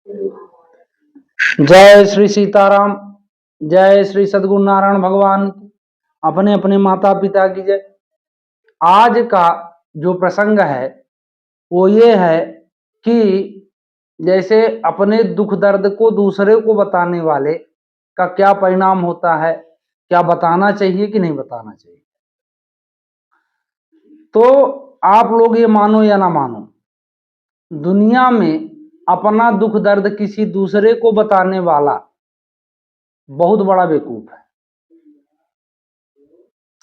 जय श्री सीताराम। जय श्री सद्गुरु नारायण भगवान की। अपने अपने माता पिता की जय। आज का जो प्रसंग है वो ये है कि जैसे अपने दुख दर्द को दूसरे को बताने वाले का क्या परिणाम होता है, क्या बताना चाहिए कि नहीं बताना चाहिए। तो आप लोग ये मानो या ना मानो, दुनिया में अपना दुख दर्द किसी दूसरे को बताने वाला बहुत बड़ा बेवकूफ है।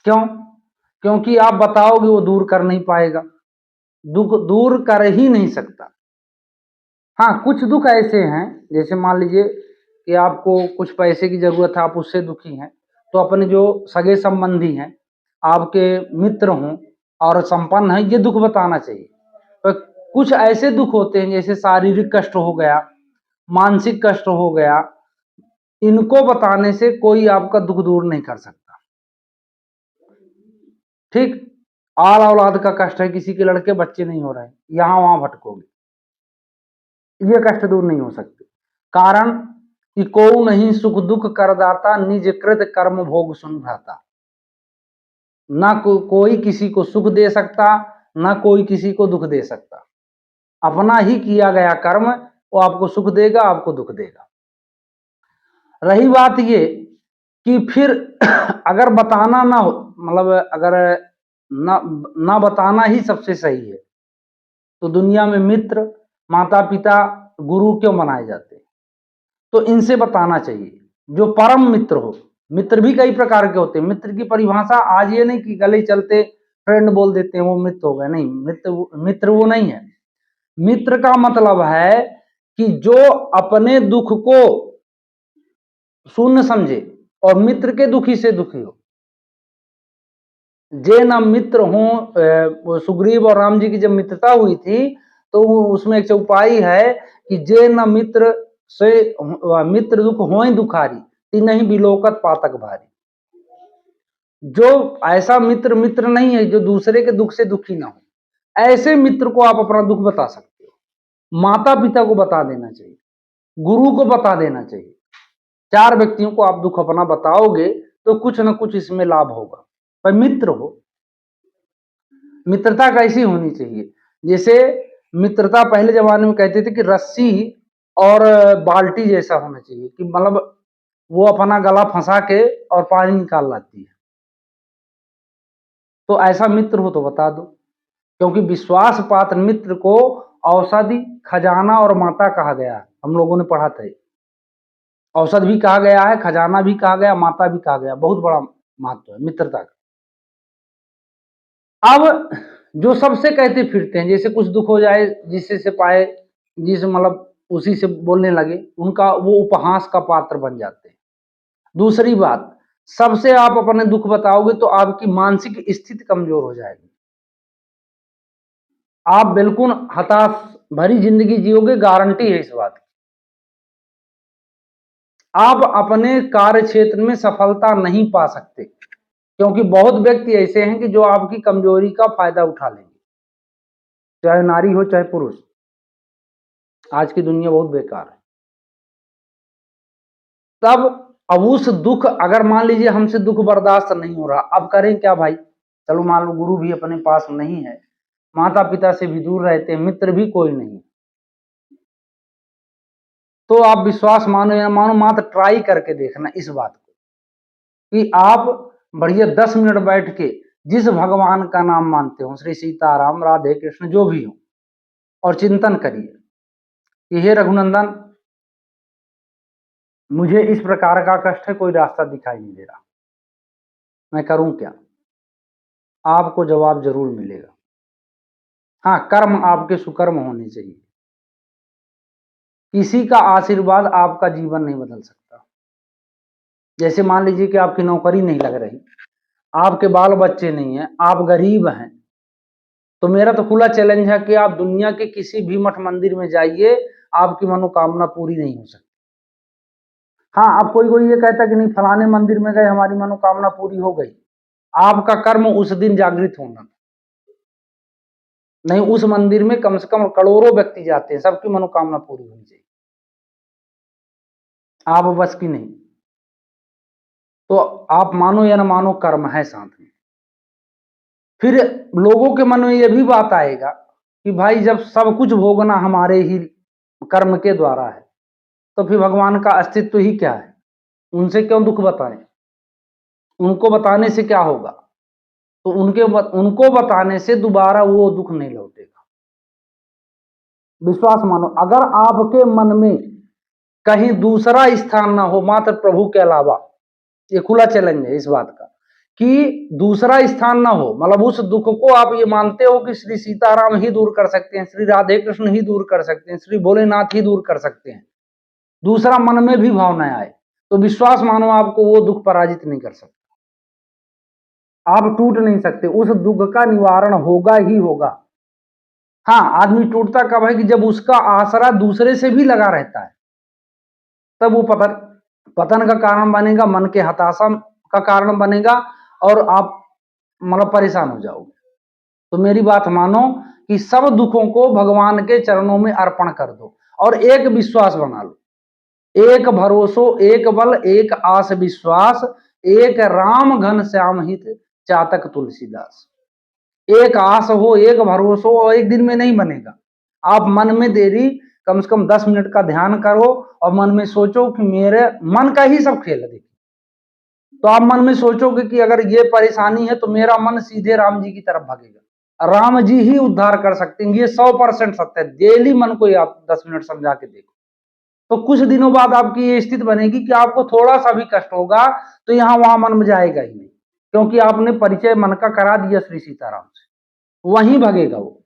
क्यों? क्योंकि आप बताओगे वो दूर कर नहीं पाएगा, दुख दूर कर ही नहीं सकता। हाँ, कुछ दुख ऐसे हैं, जैसे मान लीजिए कि आपको कुछ पैसे की जरूरत है, आप उससे दुखी हैं, तो अपने जो सगे संबंधी हैं, आपके मित्र हों और संपन्न हैं, ये दुख बताना चाहिए। पर कुछ ऐसे दुख होते हैं जैसे शारीरिक कष्ट हो गया, मानसिक कष्ट हो गया, इनको बताने से कोई आपका दुख दूर नहीं कर सकता। ठीक, आल औलाद का कष्ट है, किसी के लड़के बच्चे नहीं हो रहे, यहां वहां भटकोगे, ये कष्ट दूर नहीं हो सकते। कारण कि को नहीं सुख दुख करदाता, निज कृत कर्म भोग सुन भ्राता। ना कोई किसी को सुख दे सकता, ना कोई किसी को दुख दे सकता। अपना ही किया गया कर्म वो आपको सुख देगा, आपको दुख देगा। रही बात ये कि फिर अगर बताना ना हो, मतलब अगर ना बताना ही सबसे सही है, तो दुनिया में मित्र, माता पिता, गुरु क्यों बनाए जाते हैं? तो इनसे बताना चाहिए, जो परम मित्र हो। मित्र भी कई प्रकार के होते हैं। मित्र की परिभाषा आज ये नहीं कि गले चलते फ्रेंड बोल देते हैं वो मित्र हो गए, नहीं, मित्र वो नहीं है। मित्र का मतलब है कि जो अपने दुख को शून्य समझे और मित्र के दुखी से दुखी हो। जे न मित्र हो, सुग्रीव और राम जी की जब मित्रता हुई थी तो उसमें एक चौपाई है कि जे न मित्र से मित्र दुख होय दुखारी, तीनहि बिलोकत पातक भारी। जो ऐसा मित्र मित्र नहीं है जो दूसरे के दुख से दुखी ना हो, ऐसे मित्र को आप अपना दुख बता सकते हो। माता पिता को बता देना चाहिए, गुरु को बता देना चाहिए। 4 व्यक्तियों को आप दुख अपना बताओगे तो कुछ ना कुछ इसमें लाभ होगा। पर मित्र हो, मित्रता कैसी होनी चाहिए? जैसे मित्रता पहले जमाने में कहते थे कि रस्सी और बाल्टी जैसा होना चाहिए, कि मतलब वो अपना गला फंसा के और पानी निकाल लाती है। तो ऐसा मित्र हो तो बता दो, क्योंकि विश्वास पात्र मित्र को औषधि, खजाना और माता कहा गया है। हम लोगों ने पढ़ा था, औषध भी कहा गया है, खजाना भी कहा गया, माता भी कहा गया। बहुत बड़ा महत्व है मित्रता का। अब जो सबसे कहते फिरते हैं, जैसे कुछ दुख हो जाए जिससे से पाए, जिस मतलब उसी से बोलने लगे, उनका वो उपहास का पात्र बन जाते हैं। दूसरी बात, सबसे आप अपने दुख बताओगे तो आपकी मानसिक स्थिति कमजोर हो जाएगी, आप बिल्कुल हताश भरी जिंदगी जियोगे, गारंटी है इस बात की। आप अपने कार्य क्षेत्र में सफलता नहीं पा सकते, क्योंकि बहुत व्यक्ति ऐसे हैं कि जो आपकी कमजोरी का फायदा उठा लेंगे, चाहे नारी हो चाहे पुरुष। आज की दुनिया बहुत बेकार है। तब अब उस दुख, अगर मान लीजिए हमसे दुख बर्दाश्त नहीं हो रहा, अब करें क्या भाई? चलो मान लो गुरु भी अपने पास नहीं है, माता पिता से भी दूर रहते हैं, मित्र भी कोई नहीं, तो आप विश्वास मानो या मानो, मात्र ट्राई करके देखना इस बात को कि आप बढ़िया 10 मिनट बैठ के जिस भगवान का नाम मानते हो, श्री सीताराम, राधे कृष्ण, जो भी हो, और चिंतन करिए कि हे रघुनंदन, मुझे इस प्रकार का कष्ट है, कोई रास्ता दिखाई नहीं दे रहा, मैं करूं क्या? आपको जवाब जरूर मिलेगा। हाँ, कर्म आपके सुकर्म होने चाहिए। किसी का आशीर्वाद आपका जीवन नहीं बदल सकता। जैसे मान लीजिए कि आपकी नौकरी नहीं लग रही, आपके बाल बच्चे नहीं है, आप गरीब हैं, तो मेरा तो खुला चैलेंज है कि आप दुनिया के किसी भी मठ मंदिर में जाइए, आपकी मनोकामना पूरी नहीं हो सकती। हाँ, अब कोई कोई ये कहता कि नहीं, फलाने मंदिर में गए, हमारी मनोकामना पूरी हो गई। आपका कर्म उस दिन जागृत होना, नहीं उस मंदिर में कम से कम करोड़ों व्यक्ति जाते हैं, सबकी मनोकामना पूरी होनी चाहिए। आप बस की नहीं। तो आप मानो या ना मानो, कर्म है साथ में। फिर लोगों के मन में यह भी बात आएगा कि भाई जब सब कुछ भोगना हमारे ही कर्म के द्वारा है, तो फिर भगवान का अस्तित्व ही क्या है, उनसे क्यों दुख बताएं, उनको बताने से क्या होगा। तो उनको बताने से दोबारा वो दुख नहीं लौटेगा। विश्वास मानो, अगर आपके मन में कहीं दूसरा स्थान ना हो मात्र प्रभु के अलावा, ये खुला चैलेंज है इस बात का कि दूसरा स्थान ना हो, मतलब उस दुख को आप ये मानते हो कि श्री सीताराम ही दूर कर सकते हैं, श्री राधे कृष्ण ही दूर कर सकते हैं, श्री भोलेनाथ ही दूर कर सकते हैं, दूसरा मन में भी भाव न आए, तो विश्वास मानो आपको वो दुख पराजित नहीं कर सकता, आप टूट नहीं सकते, उस दुख का निवारण होगा ही होगा। हाँ, आदमी टूटता कब है कि जब उसका आसरा दूसरे से भी लगा रहता है, तब वो पतन का कारण बनेगा, मन के हताशा का कारण बनेगा, और आप मतलब परेशान हो जाओगे। तो मेरी बात मानो कि सब दुखों को भगवान के चरणों में अर्पण कर दो, और एक विश्वास बना लो, एक भरोसो एक बल एक आस विश्वास, एक राम घन श्याम हित चातक तुलसीदास। एक आस हो, एक भरोसा हो, एक दिन में नहीं बनेगा। आप मन में देरी कम से कम 10 मिनट का ध्यान करो और मन में सोचो कि मेरे मन का ही सब खेल है। देखिए, तो आप मन में सोचोगे कि अगर ये परेशानी है तो मेरा मन सीधे राम जी की तरफ भागेगा, राम जी ही उद्धार कर सकते हैं, ये 100% सत्य है। डेली मन को आप 10 मिनट समझा के देखो, तो कुछ दिनों बाद आपकी ये स्थिति बनेगी कि आपको थोड़ा सा भी कष्ट होगा तो यहां वहां मन में जाएगा ही नहीं, क्योंकि आपने परिचय मन का करा दिया श्री सीताराम से, वहीं भगेगा वो,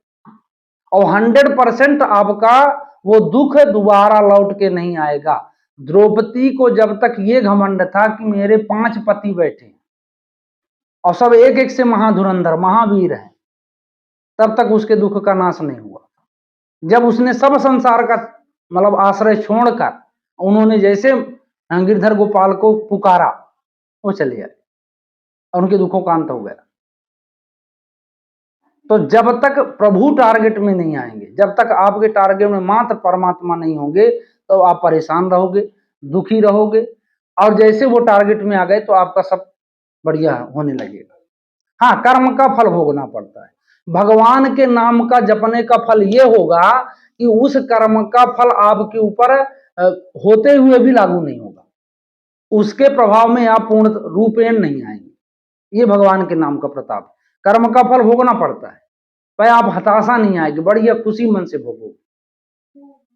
और 100% आपका वो दुख दोबारा लौट के नहीं आएगा। द्रौपदी को जब तक ये घमंड था कि मेरे 5 पति बैठे और सब एक एक से महाधुरंधर महावीर हैं, तब तक उसके दुख का नाश नहीं हुआ। जब उसने सब संसार का मतलब आश्रय छोड़कर उन्होंने जैसे गिरधर गोपाल को पुकारा, वो चले आए और उनके दुखों का अंत हो गया। तो जब तक प्रभु टारगेट में नहीं आएंगे, जब तक आपके टारगेट में मात्र परमात्मा नहीं होंगे, तो आप परेशान रहोगे, दुखी रहोगे, और जैसे वो टारगेट में आ गए तो आपका सब बढ़िया होने लगेगा। हाँ, कर्म का फल भोगना पड़ता है, भगवान के नाम का जपने का फल ये होगा कि उस कर्म का फल आपके ऊपर होते हुए भी लागू नहीं होगा, उसके प्रभाव में आप पूर्ण रूपेण नहीं आएंगे। ये भगवान के नाम का प्रताप, कर्म का फल भोगना पड़ता है, पर आप हताशा नहीं आएगी, बढ़िया खुशी मन से भोगो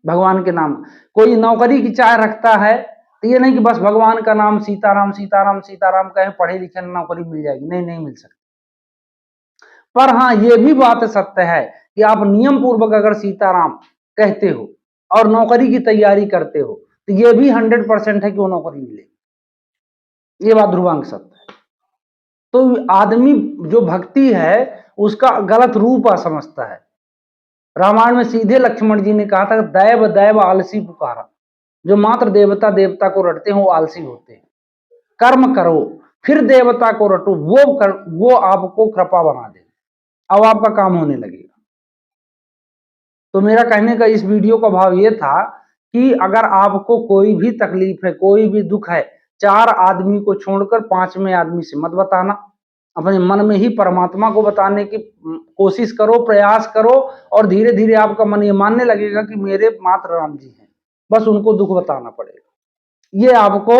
भगवान के नाम। कोई नौकरी की चाह रखता है तो ये नहीं कि बस भगवान का नाम सीताराम सीताराम सीताराम कहे, पढ़े लिखे नौकरी मिल जाएगी, नहीं, नहीं मिल सकती। पर हाँ, ये भी बात सत्य है कि आप नियम पूर्वक अगर सीताराम कहते हो और नौकरी की तैयारी करते हो तो ये भी 100% है कि वो नौकरी मिलेगी, ये बात ध्रुवांक सत्य है। तो आदमी जो भक्ति है उसका गलत रूप समझता है। रामायण में सीधे लक्ष्मण जी ने कहा था, दैव दैव आलसी पुकारा, जो मात्र देवता देवता को रटते हैं वो आलसी होते हैं। कर्म करो फिर देवता को रटो, वो आपको कृपा बना दे, अब आपका काम होने लगेगा। तो मेरा कहने का इस वीडियो का भाव ये था कि अगर आपको कोई भी तकलीफ है, कोई भी दुख है, 4 आदमी को छोड़कर 5वें आदमी से मत बताना, अपने मन में ही परमात्मा को बताने की कोशिश करो, प्रयास करो, और धीरे धीरे आपका मन ये मानने लगेगा कि मेरे मात्र राम जी हैं, बस उनको दुख बताना पड़ेगा। ये आपको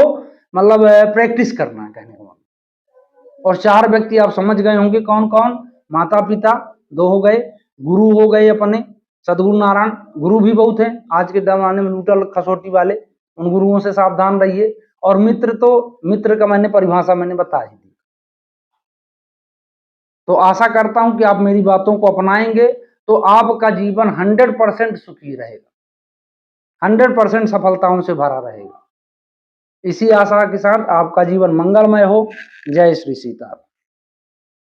मतलब प्रैक्टिस करना है कहने का मतलब। और 4 व्यक्ति आप समझ गए होंगे कौन कौन, माता पिता 2 हो गए, गुरु हो गए अपने सदगुरु नारायण, गुरु भी बहुत हैं आज के जमाने में, लूटल खसोटी वाले, उन गुरुओं से सावधान रहिए। और मित्र, तो मित्र का मैंने परिभाषा बता ही दी। तो आशा करता हूं कि आप मेरी बातों को अपनाएंगे तो आपका जीवन 100% सुखी रहेगा, 100% सफलताओं से भरा रहेगा। इसी आशा के साथ आपका जीवन मंगलमय हो। जय श्री सीताराम।